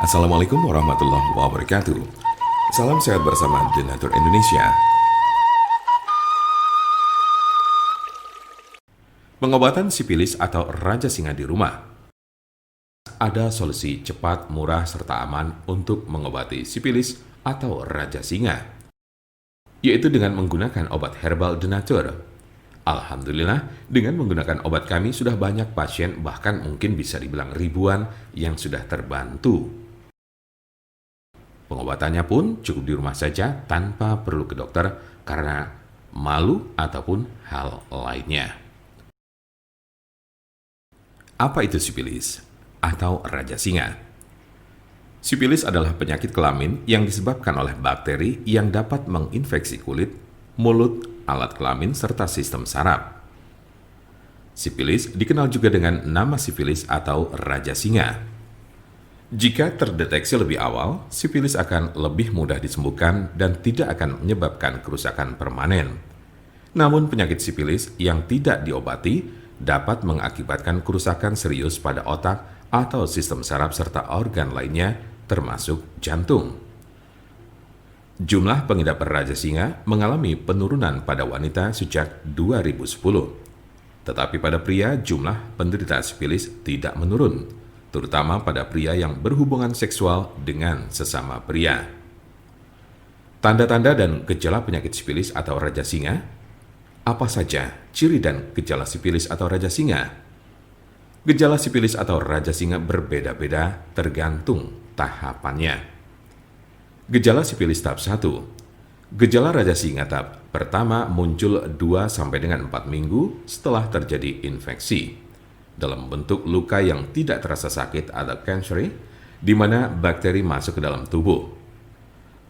Assalamualaikum warahmatullahi wabarakatuh. Salam sehat bersama Denatur Indonesia. Pengobatan sipilis atau raja singa di rumah. Ada solusi cepat, murah, serta aman untuk mengobati sipilis atau raja singa, yaitu dengan menggunakan obat herbal Denatur. Alhamdulillah, dengan menggunakan obat kami sudah banyak pasien, bahkan mungkin bisa dibilang ribuan yang sudah terbantu. Pengobatannya pun cukup di rumah saja tanpa perlu ke dokter karena malu ataupun hal lainnya. Apa itu sipilis atau raja singa? Sipilis adalah penyakit kelamin yang disebabkan oleh bakteri yang dapat menginfeksi kulit, mulut, alat kelamin, serta sistem saraf. Sipilis dikenal juga dengan nama sifilis atau raja singa. Jika terdeteksi lebih awal, sipilis akan lebih mudah disembuhkan dan tidak akan menyebabkan kerusakan permanen. Namun penyakit sipilis yang tidak diobati dapat mengakibatkan kerusakan serius pada otak atau sistem saraf serta organ lainnya termasuk jantung. Jumlah pengidap raja singa mengalami penurunan pada wanita sejak 2010. Tetapi pada pria jumlah penderita sipilis tidak menurun, terutama pada pria yang berhubungan seksual dengan sesama pria. Tanda-tanda dan gejala penyakit sipilis atau raja singa. Apa saja ciri dan gejala sipilis atau raja singa? Gejala sipilis atau raja singa berbeda-beda tergantung tahapannya. Gejala sipilis tahap 1. Gejala raja singa tahap pertama muncul 2 sampai dengan 4 minggu setelah terjadi infeksi dalam bentuk luka yang tidak terasa sakit atau cancer, di mana bakteri masuk ke dalam tubuh.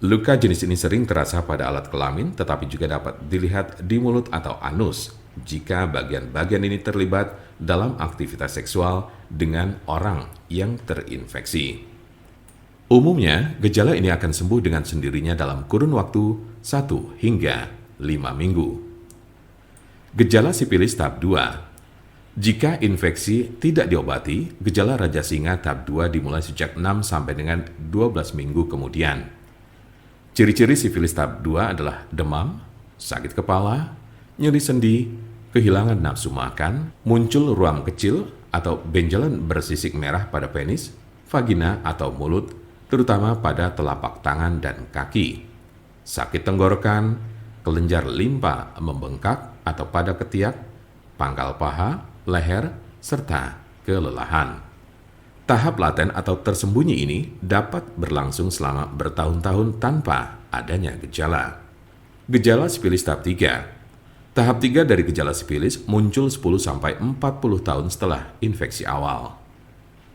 Luka jenis ini sering terasa pada alat kelamin, tetapi juga dapat dilihat di mulut atau anus jika bagian-bagian ini terlibat dalam aktivitas seksual dengan orang yang terinfeksi. Umumnya, gejala ini akan sembuh dengan sendirinya dalam kurun waktu 1 hingga 5 minggu. Gejala sipilis tahap 2. Jika infeksi tidak diobati, gejala raja singa tahap 2 dimulai sejak 6 sampai dengan 12 minggu kemudian. Ciri-ciri sifilis tahap 2 adalah demam, sakit kepala, nyeri sendi, kehilangan nafsu makan, muncul ruam kecil atau benjolan bersisik merah pada penis, vagina atau mulut, terutama pada telapak tangan dan kaki, sakit tenggorokan, kelenjar limpa membengkak atau pada ketiak, pangkal paha, leher, serta kelelahan. Tahap laten atau tersembunyi ini dapat berlangsung selama bertahun-tahun tanpa adanya gejala. Gejala sipilis tahap 3. Tahap 3 dari gejala sipilis muncul 10-40 tahun setelah infeksi awal.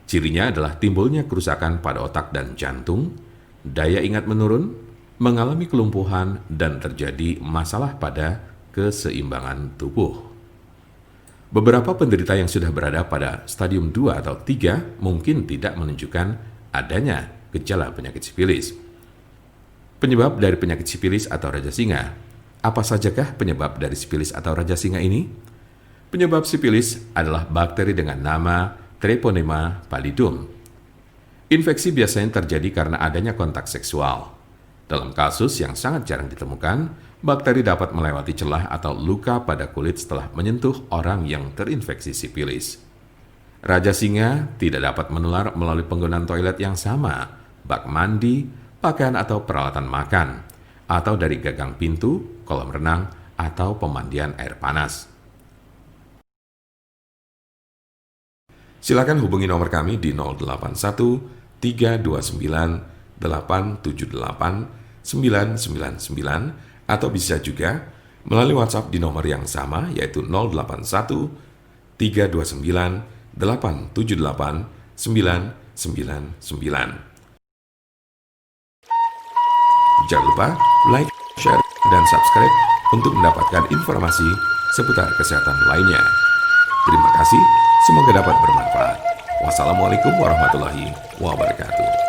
Cirinya adalah timbulnya kerusakan pada otak dan jantung, daya ingat menurun, mengalami kelumpuhan, dan terjadi masalah pada keseimbangan tubuh. Beberapa penderita yang sudah berada pada stadium 2 atau 3 mungkin tidak menunjukkan adanya gejala penyakit sipilis. Penyebab dari penyakit sipilis atau raja singa. Apa sajakah penyebab dari sipilis atau raja singa ini? Penyebab sipilis adalah bakteri dengan nama Treponema pallidum. Infeksi biasanya terjadi karena adanya kontak seksual. Dalam kasus yang sangat jarang ditemukan, bakteri dapat melewati celah atau luka pada kulit setelah menyentuh orang yang terinfeksi sipilis. Raja singa tidak dapat menular melalui penggunaan toilet yang sama, bak mandi, pakaian atau peralatan makan, atau dari gagang pintu, kolam renang, atau pemandian air panas. Silakan hubungi nomor kami di 081 329 878 999 atau bisa juga melalui WhatsApp di nomor yang sama yaitu 081 329 878 999. Jangan lupa like, share, dan subscribe untuk mendapatkan informasi seputar kesehatan lainnya. Terima kasih, semoga dapat bermanfaat. Wassalamualaikum warahmatullahi wabarakatuh.